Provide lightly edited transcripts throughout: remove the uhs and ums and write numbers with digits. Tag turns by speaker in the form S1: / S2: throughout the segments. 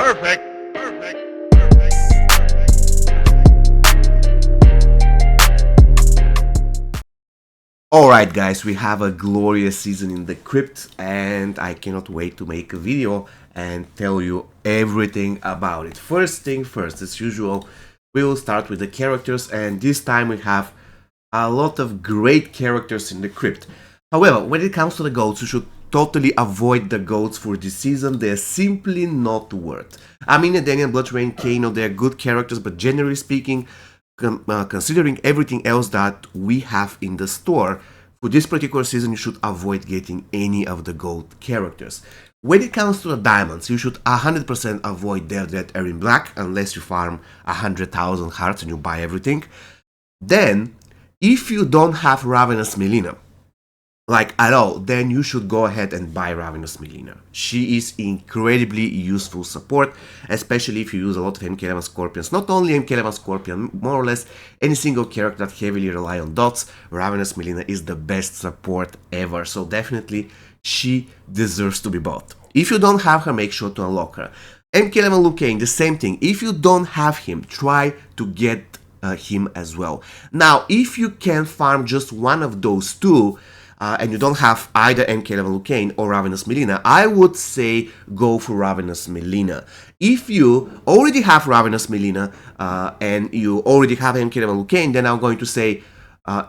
S1: Perfect. Perfect.
S2: Alright guys, we have a glorious season in the Krypt and I cannot wait to make a video and tell you everything about it. First thing first, as usual, we will start with the characters, and this time we have a lot of great characters in the Krypt. However, when it comes to the goats, you should totally avoid the goats for this season. They're simply not worth. I mean, Daniel, Bloodrain, Kano, they're good characters, but generally speaking, considering everything else that we have in the store, for this particular season you should avoid getting any of the gold characters. When it comes to the diamonds, you should 100% avoid their that are in black unless you farm 100,000 hearts and you buy everything. Then, if you don't have Ravenous Melina, like at all, then you should go ahead and buy Ravenous Melina. She is incredibly useful support, especially if you use a lot of MK11 Scorpions. Not only MK11 Scorpion, more or less any single character that heavily rely on dots, Ravenous Melina is the best support ever, so definitely she deserves to be bought. If you don't have her, make sure to unlock her. MK11 Liu Kang, the same thing. If you don't have him, try to get him as well. Now, if you can farm just one of those two, and you don't have either MK11 Liu Kang or Ravenous Melina, I would say go for Ravenous Melina. If you already have Ravenous Melina and you already have MK11 Liu Kang, then I'm going to say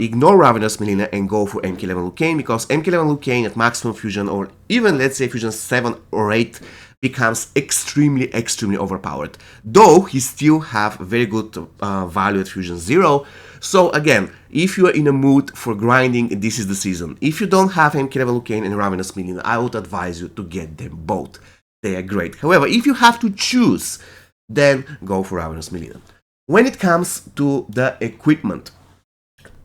S2: ignore Ravenous Melina and go for MK11 Liu Kang, because MK11 Liu Kang at maximum fusion, or even let's say fusion 7 or 8, becomes extremely overpowered. Though he still have very good value at fusion 0. So again, if you are in a mood for grinding, this is the season. If you don't have MK11 Liu Kang and Ravenous Melina, I would advise you to get them both. They are great. However, if you have to choose, then go for Ravenous Melina. When it comes to the equipment,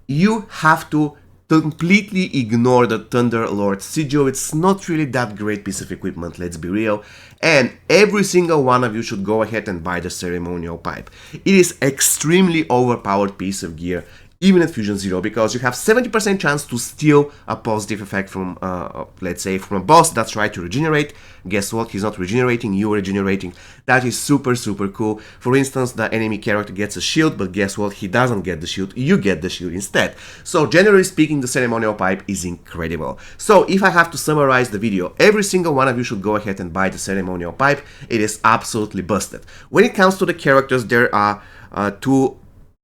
S2: you have to completely ignore the Thunder Lord Sigil. It's not really that great piece of equipment, let's be real, and every single one of you should go ahead and buy the Ceremonial Pipe. It is extremely overpowered piece of gear, even at Fusion 0, because you have 70% chance to steal a positive effect from, let's say, from a boss that's trying to regenerate. Guess what? He's not regenerating, you're regenerating. That is super cool. For instance, the enemy character gets a shield, but guess what? He doesn't get the shield, you get the shield instead. So generally speaking, the Ceremonial Pipe is incredible. So if I have to summarize the video, every single one of you should go ahead and buy the Ceremonial Pipe. It is absolutely busted. When it comes to the characters, there are two,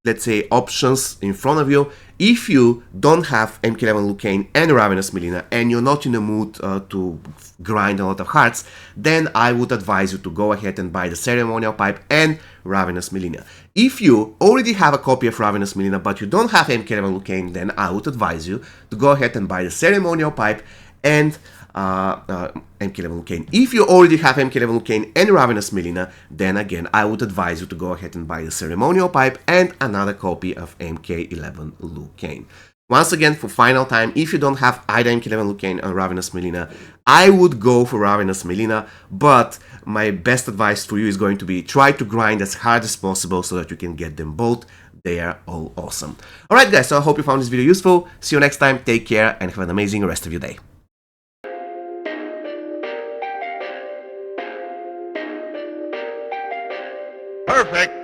S2: let's say, options in front of you. If you don't have MK11 Liu Kang and Ravenous Melina and you're not in the mood to grind a lot of hearts, then I would advise you to go ahead and buy the Ceremonial Pipe and Ravenous Melina. If you already have a copy of Ravenous Melina but you don't have MK11 Liu Kang, then I would advise you to go ahead and buy the Ceremonial Pipe and MK11 Liu Kang. If you already have MK11 Liu Kang and Ravenous Melina, then again I would advise you to go ahead and buy the Ceremonial Pipe and another copy of MK11 Liu Kang. Once again, for final time, if you don't have either MK11 Liu Kang or Ravenous Melina, I would go for Ravenous Melina, but my best advice for you is going to be try to grind as hard as possible so that you can get them both. They are all awesome. Alright guys, so I hope you found this video useful. See you next time, take care and have an amazing rest of your day.
S1: Perfect.